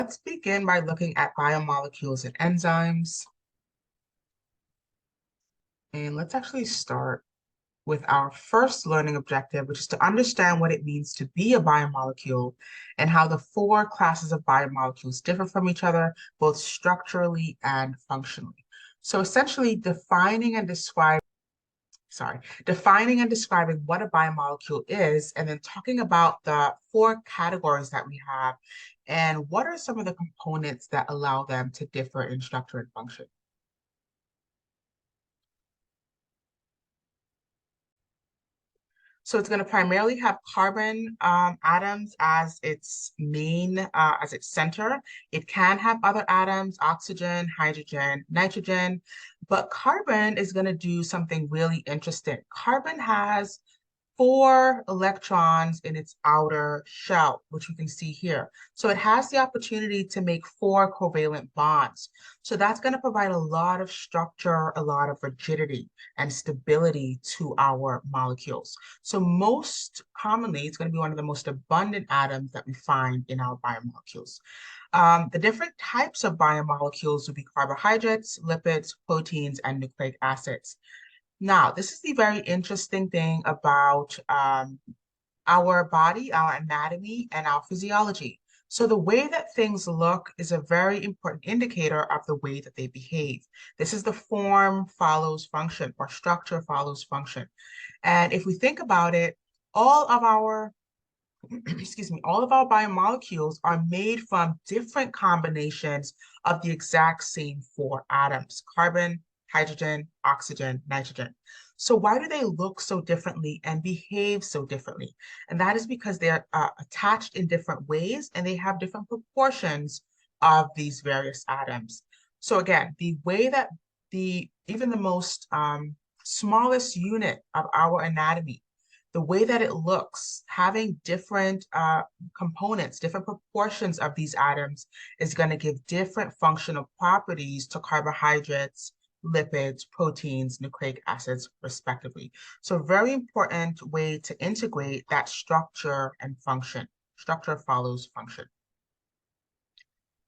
Let's begin by looking at biomolecules and enzymes. And let's actually start with our first learning objective, which is to understand what it means to be a biomolecule and how the four classes of biomolecules differ from each other, both structurally and functionally. So essentially defining and describing what a biomolecule is, and then talking about the four categories that we have and what are some of the components that allow them to differ in structure and function. So it's going to primarily have carbon atoms as as its center. It can have other atoms, oxygen, hydrogen, nitrogen, but carbon is going to do something really interesting. Carbon has four electrons in its outer shell, which we can see here. So it has the opportunity to make four covalent bonds. So that's going to provide a lot of structure, a lot of rigidity and stability to our molecules. So most commonly, it's going to be one of the most abundant atoms that we find in our biomolecules. The different types of biomolecules would be carbohydrates, lipids, proteins, and nucleic acids. Now, this is the very interesting thing about our body, our anatomy, and our physiology. So the way that things look is a very important indicator of the way that they behave. This is the form follows function or structure follows function. And if we think about it, all of our excuse me, all of our biomolecules are made from different combinations of the exact same four atoms: carbon, hydrogen, oxygen, nitrogen. So why do they look so differently and behave so differently? And that is because they're attached in different ways and they have different proportions of these various atoms. So again, the way that even the most smallest unit of our anatomy, the way that it looks, having different components, different proportions of these atoms is going to give different functional properties to carbohydrates, lipids, proteins, nucleic acids, respectively. So very important way to integrate that structure and function. Structure follows function.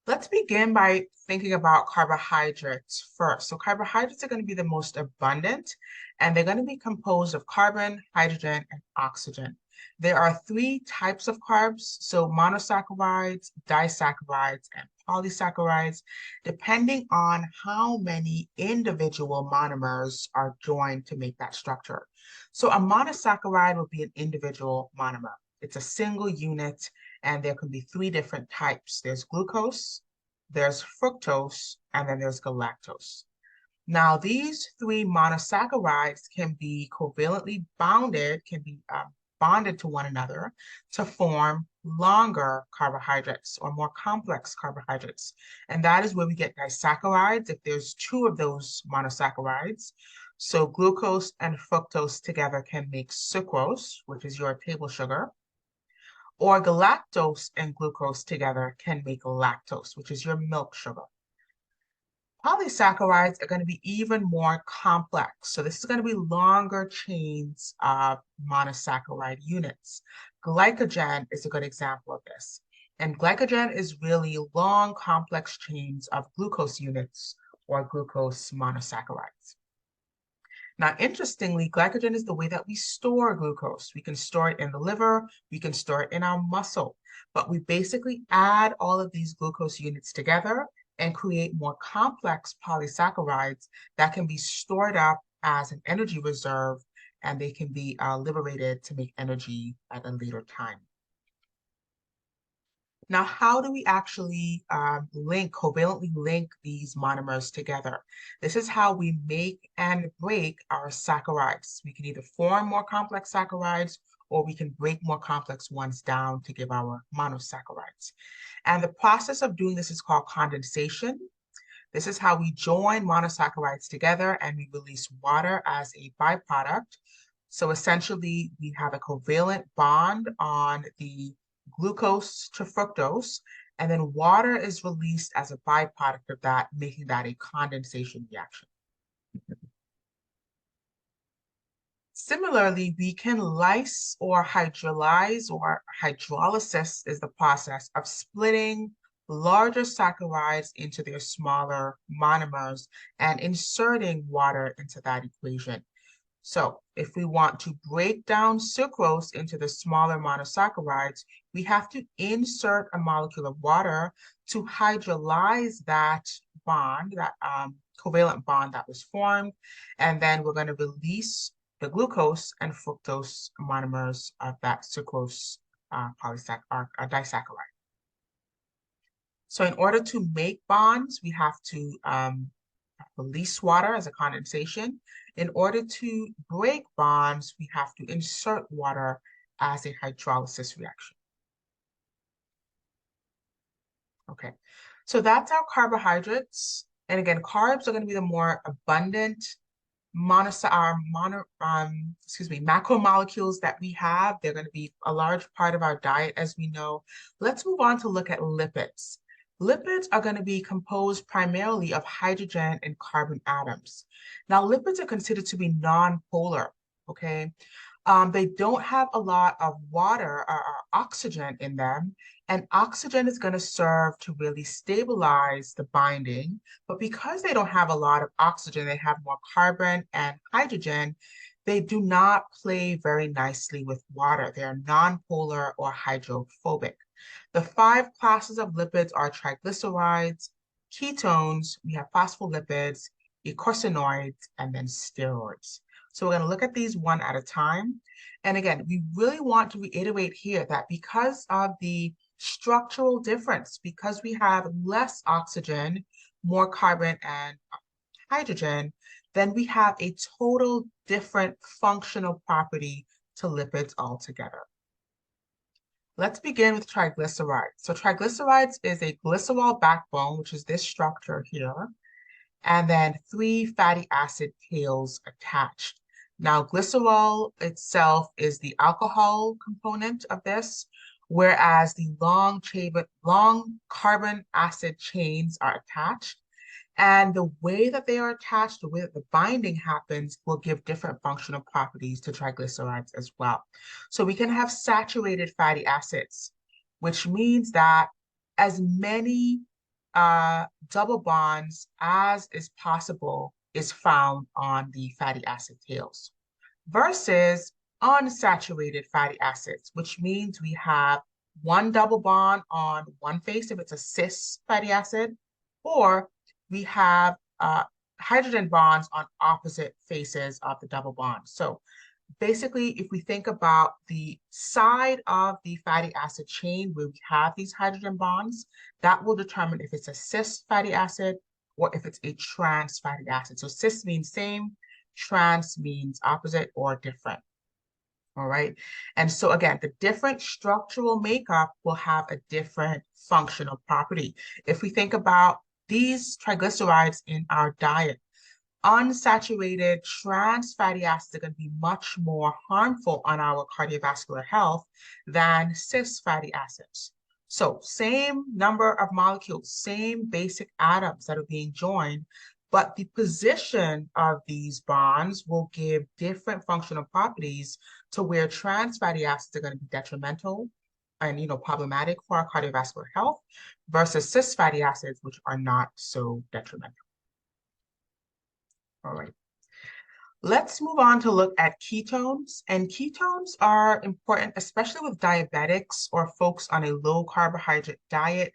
Let's begin by thinking about carbohydrates first. So carbohydrates are going to be the most abundant, and they're going to be composed of carbon, hydrogen, and oxygen. There are three types of carbs, so monosaccharides, disaccharides, and polysaccharides, depending on how many individual monomers are joined to make that structure. So a monosaccharide will be an individual monomer. It's a single unit, and there can be three different types. There's glucose, there's fructose, and then there's galactose. Now, these three monosaccharides can be covalently bounded, can be bonded to one another to form longer carbohydrates or more complex carbohydrates. And that is where we get disaccharides if there's two of those monosaccharides. So glucose and fructose together can make sucrose, which is your table sugar, or galactose and glucose together can make lactose, which is your milk sugar. Polysaccharides are going to be even more complex. So this is going to be longer chains of monosaccharide units. Glycogen is a good example of this. And glycogen is really long, complex chains of glucose units or glucose monosaccharides. Now, interestingly, glycogen is the way that we store glucose. We can store it in the liver, we can store it in our muscle, but we basically add all of these glucose units together and create more complex polysaccharides that can be stored up as an energy reserve, and they can be liberated to make energy at a later time. Now, how do we actually covalently link these monomers together? This is how we make and break our saccharides. We can either form more complex saccharides or we can break more complex ones down to give our monosaccharides. And the process of doing this is called condensation. This is how we join monosaccharides together and we release water as a byproduct. So essentially, we have a covalent bond on the glucose to fructose, and then water is released as a byproduct of that, making that a condensation reaction. Similarly, we can lyse or hydrolyze, or hydrolysis is the process of splitting larger saccharides into their smaller monomers and inserting water into that equation. So if we want to break down sucrose into the smaller monosaccharides, we have to insert a molecule of water to hydrolyze that bond, that covalent bond that was formed. And then we're going to release the glucose and fructose monomers of that sucrose disaccharide. So in order to make bonds, we have to release water as a condensation. In order to break bonds, we have to insert water as a hydrolysis reaction. Okay, so that's our carbohydrates. And again, carbs are going to be the more abundant macromolecules that we have. They're going to be a large part of our diet, as we know. Let's move on to look at lipids. Lipids are going to be composed primarily of hydrogen and carbon atoms. Now, lipids are considered to be non-polar, okay? They don't have a lot of water or oxygen in them, and oxygen is going to serve to really stabilize the binding. But because they don't have a lot of oxygen, they have more carbon and hydrogen, they do not play very nicely with water. They are nonpolar or hydrophobic. The 5 classes of lipids are triglycerides, ketones, we have phospholipids, eicosanoids, and then steroids. So we're going to look at these one at a time. And again, we really want to reiterate here that because of the structural difference, because we have less oxygen, more carbon and hydrogen, then we have a total different functional property to lipids altogether. Let's begin with triglycerides. So triglycerides is a glycerol backbone, which is this structure here, and then 3 fatty acid tails attached. Now, glycerol itself is the alcohol component of this, whereas the long carbon acid chains are attached. And the way that they are attached, the way that the binding happens, will give different functional properties to triglycerides as well. So we can have saturated fatty acids, which means that as many double bonds as is possible is found on the fatty acid tails, versus unsaturated fatty acids, which means we have one double bond on one face if it's a cis fatty acid, or we have hydrogen bonds on opposite faces of the double bond. So basically, if we think about the side of the fatty acid chain where we have these hydrogen bonds, that will determine if it's a cis fatty acid or if it's a trans fatty acid. So cis means same, trans means opposite or different. All right. And so again, the different structural makeup will have a different functional property. If we think about these triglycerides in our diet, unsaturated trans fatty acids are going to be much more harmful on our cardiovascular health than cis fatty acids. So same number of molecules, same basic atoms that are being joined, but the position of these bonds will give different functional properties to where trans fatty acids are going to be detrimental and problematic for our cardiovascular health versus cis fatty acids, which are not so detrimental. All right. Let's move on to look at ketones. And ketones are important, especially with diabetics or folks on a low carbohydrate diet.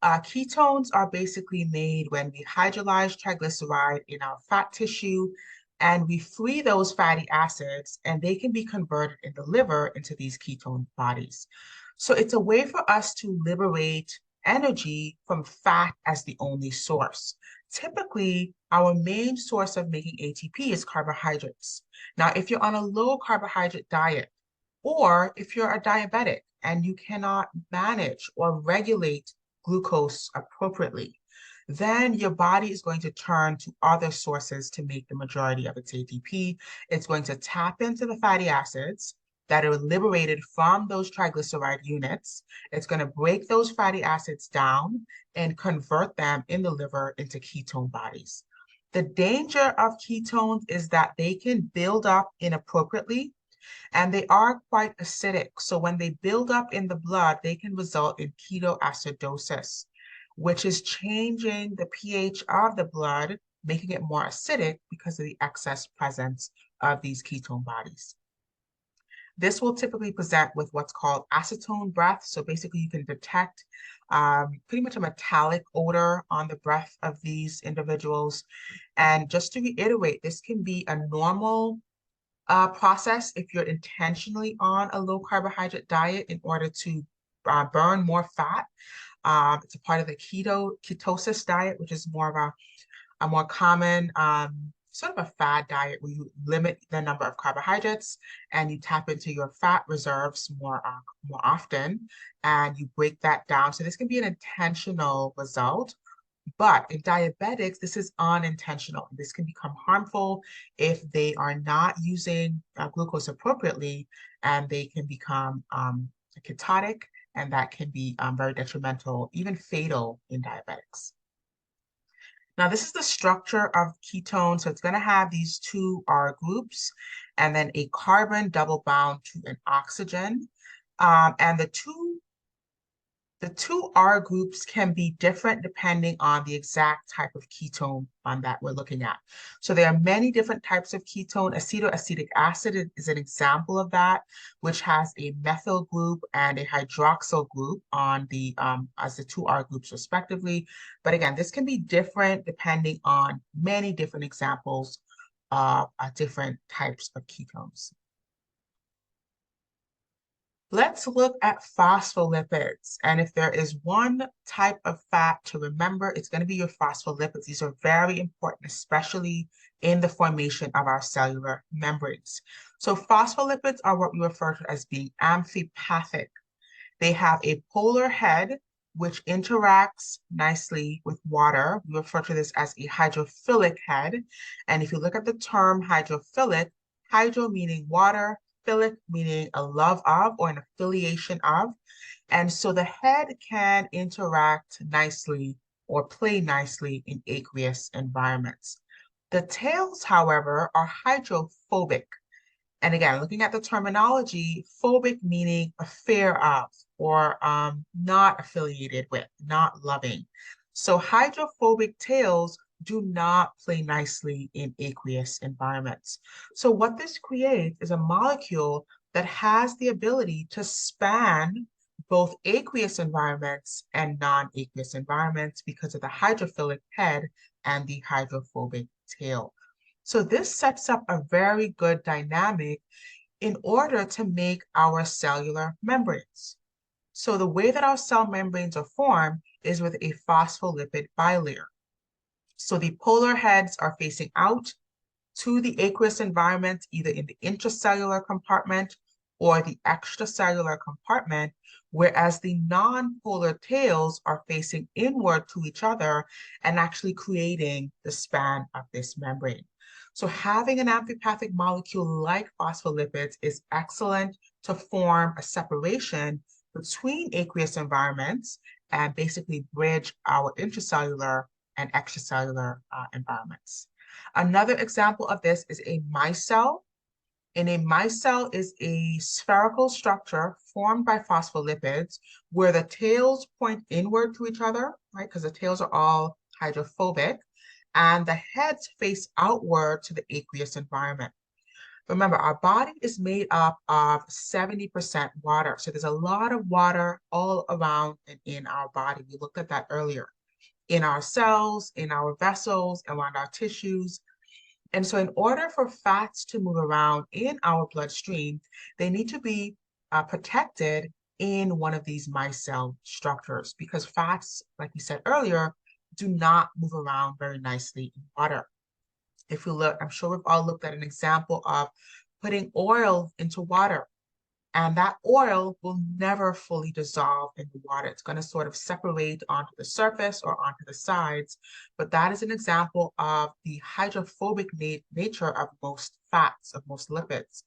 Ketones are basically made when we hydrolyze triglyceride in our fat tissue and we free those fatty acids, and they can be converted in the liver into these ketone bodies. So it's a way for us to liberate energy from fat as the only source. Typically, our main source of making ATP is carbohydrates. Now, if you're on a low carbohydrate diet, or if you're a diabetic and you cannot manage or regulate glucose appropriately, then your body is going to turn to other sources to make the majority of its ATP. It's going to tap into the fatty acids that are liberated from those triglyceride units. It's going to break those fatty acids down and convert them in the liver into ketone bodies. The danger of ketones is that they can build up inappropriately, and they are quite acidic. So when they build up in the blood, they can result in ketoacidosis. which is changing the pH of the blood, making it more acidic because of the excess presence of these ketone bodies. This will typically present with what's called acetone breath. So basically you can detect pretty much a metallic odor on the breath of these individuals. And just to reiterate, this can be a normal process if you're intentionally on a low carbohydrate diet in order to burn more fat. It's a part of the ketosis diet, which is more of a more common sort of a fad diet where you limit the number of carbohydrates and you tap into your fat reserves more often and you break that down. So this can be an intentional result. But in diabetics, this is unintentional. This can become harmful if they are not using glucose appropriately, and they can become ketotic, and that can be very detrimental, even fatal in diabetics. Now, this is the structure of ketone. So it's going to have these two R groups and then a carbon double bound to an oxygen. And the two R groups can be different depending on the exact type of ketone that we're looking at. So there are many different types of ketone. Acetoacetic acid is an example of that, which has a methyl group and a hydroxyl group on the as the two R groups respectively. But again, this can be different depending on many different examples of different types of ketones. Let's look at phospholipids. And if there is one type of fat to remember, it's going to be your phospholipids. These are very important, especially in the formation of our cellular membranes. So phospholipids are what we refer to as being amphipathic. They have a polar head, which interacts nicely with water. We refer to this as a hydrophilic head. And if you look at the term hydrophilic, hydro meaning water, philic meaning a love of or an affiliation of. And so the head can interact nicely or play nicely in aqueous environments. The tails, however, are hydrophobic. And again, looking at the terminology, phobic meaning a fear of or not affiliated with, not loving. So hydrophobic tails do not play nicely in aqueous environments. So what this creates is a molecule that has the ability to span both aqueous environments and non-aqueous environments because of the hydrophilic head and the hydrophobic tail. So this sets up a very good dynamic in order to make our cellular membranes. So the way that our cell membranes are formed is with a phospholipid bilayer. So the polar heads are facing out to the aqueous environment, either in the intracellular compartment or the extracellular compartment, whereas the non-polar tails are facing inward to each other and actually creating the span of this membrane. So having an amphipathic molecule like phospholipids is excellent to form a separation between aqueous environments and basically bridge our intracellular and extracellular environments. Another example of this is a micelle. And a micelle is a spherical structure formed by phospholipids where the tails point inward to each other, right? Because the tails are all hydrophobic, and the heads face outward to the aqueous environment. Remember, our body is made up of 70% water. So there's a lot of water all around and in our body. We looked at that earlier. In our cells, in our vessels, around our tissues. And so in order for fats to move around in our bloodstream, they need to be protected in one of these micelle structures because fats, like we said earlier, do not move around very nicely in water. If you look, I'm sure we've all looked at an example of putting oil into water. And that oil will never fully dissolve in the water. It's going to sort of separate onto the surface or onto the sides. But that is an example of the hydrophobic nature of most fats, of most lipids.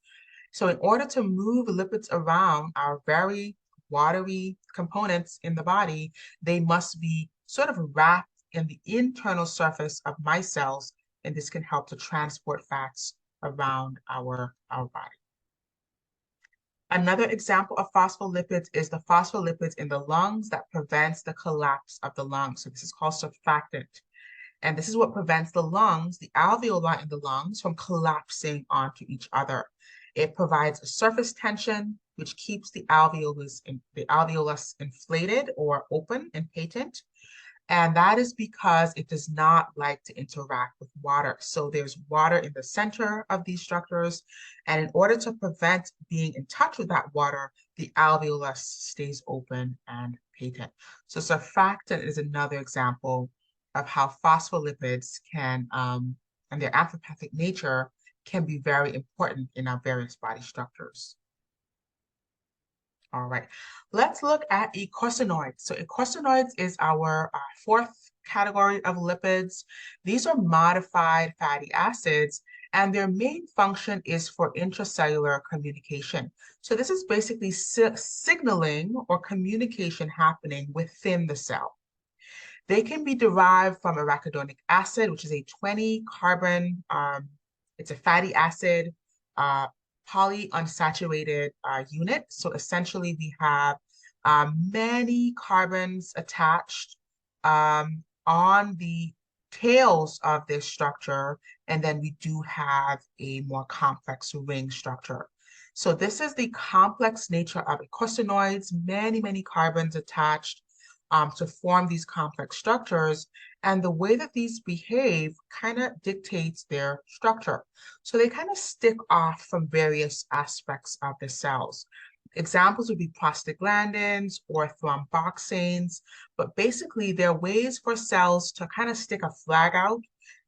So in order to move lipids around our very watery components in the body, they must be sort of wrapped in the internal surface of micelles, and this can help to transport fats around our body. Another example of phospholipids is the phospholipids in the lungs that prevents the collapse of the lungs. So this is called surfactant. And this is what prevents the lungs, the alveoli in the lungs, from collapsing onto each other. It provides a surface tension, which keeps the alveolus inflated or open and patent. And that is because it does not like to interact with water. So there's water in the center of these structures. And in order to prevent being in touch with that water, the alveolus stays open and patent. So surfactant is another example of how phospholipids can, and their amphipathic nature can be very important in our various body structures. All right, let's look at eicosanoids. So eicosanoids is our fourth category of lipids. These are modified fatty acids, and their main function is for intracellular communication. So this is basically signaling or communication happening within the cell. They can be derived from arachidonic acid, which is a 20 carbon, it's a fatty acid, uh, polyunsaturated unit. So essentially we have many carbons attached on the tails of this structure, and then we do have a more complex ring structure. So this is the complex nature of eicosanoids, many carbons attached to form these complex structures. And the way that these behave kind of dictates their structure. So they kind of stick off from various aspects of the cells. Examples would be prostaglandins or thromboxanes, but basically they're ways for cells to kind of stick a flag out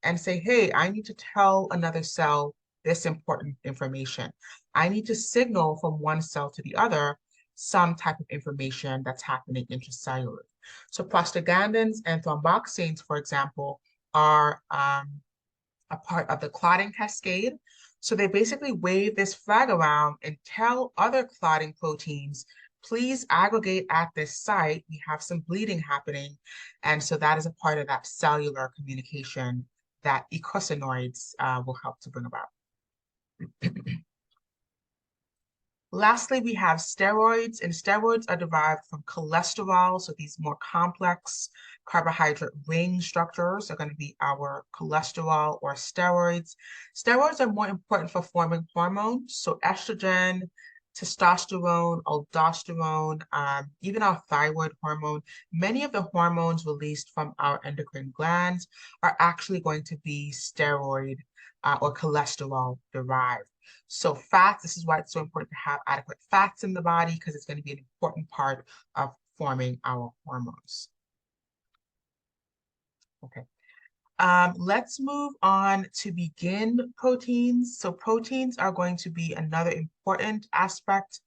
and say, hey, I need to tell another cell this important information. I need to signal from one cell to the other some type of information that's happening intracellularly. So prostaglandins and thromboxanes, for example, are a part of the clotting cascade. So they basically wave this flag around and tell other clotting proteins, please aggregate at this site. We have some bleeding happening. And so that is a part of that cellular communication that eicosanoids will help to bring about. Lastly, we have steroids, and steroids are derived from cholesterol. So these more complex carbohydrate ring structures are going to be our cholesterol or steroids. Steroids are more important for forming hormones. So estrogen, testosterone, aldosterone, even our thyroid hormone, many of the hormones released from our endocrine glands are actually going to be steroid or cholesterol derived. So fats, this is why it's so important to have adequate fats in the body because it's going to be an important part of forming our hormones. Okay. Let's move on to begin proteins. So proteins are going to be another important aspect.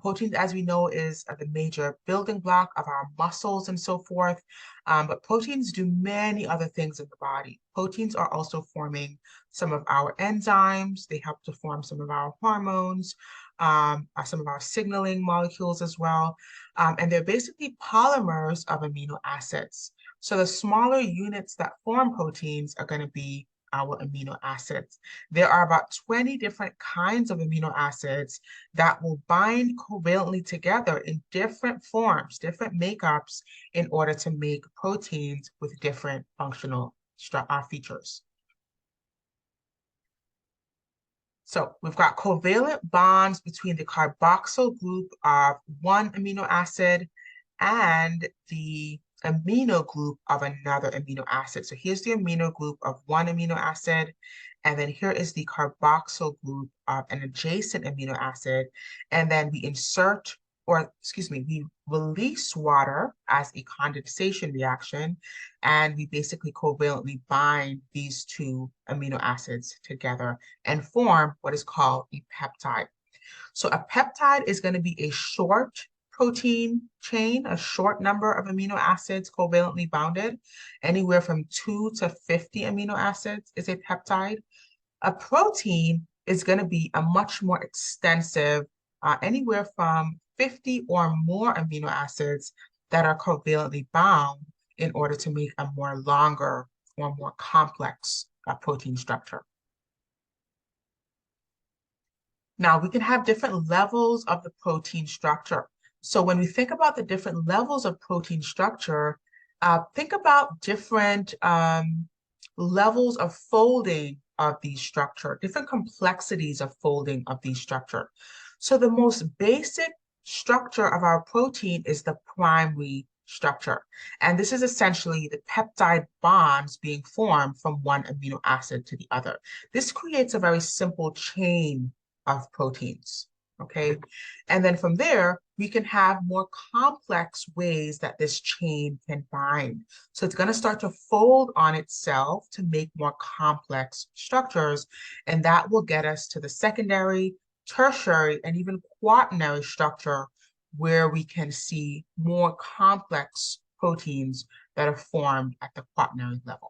Proteins, as we know, is the major building block of our muscles and so forth. But proteins do many other things in the body. Proteins are also forming some of our enzymes. They help to form some of our hormones, some of our signaling molecules as well. And they're basically polymers of amino acids. So the smaller units that form proteins are going to be our amino acids. There are about 20 different kinds of amino acids that will bind covalently together in different forms, different makeups, in order to make proteins with different functional features. So we've got covalent bonds between the carboxyl group of one amino acid and the amino group of another amino acid. So here's the amino group of one amino acid, and then here is the carboxyl group of an adjacent amino acid. And then we insert, or excuse me, we release water as a condensation reaction, and we basically covalently bind these two amino acids together and form what is called a peptide. So a peptide is going to be a short protein chain, a short number of amino acids covalently bounded. Anywhere from 2 to 50 amino acids is a peptide. A protein is going to be a much more extensive, anywhere from 50 or more amino acids that are covalently bound in order to make a more longer or more complex protein structure. Now, we can have different levels of the protein structure. So when we think about the different levels of protein structure, think about different levels of folding of these structure, different complexities of folding of these structure. So the most basic structure of our protein is the primary structure. And this is essentially the peptide bonds being formed from one amino acid to the other. This creates a very simple chain of proteins, okay? And then from there, we can have more complex ways that this chain can bind. So it's going to start to fold on itself to make more complex structures, and that will get us to the secondary, tertiary, and even quaternary structure where we can see more complex proteins that are formed at the quaternary level.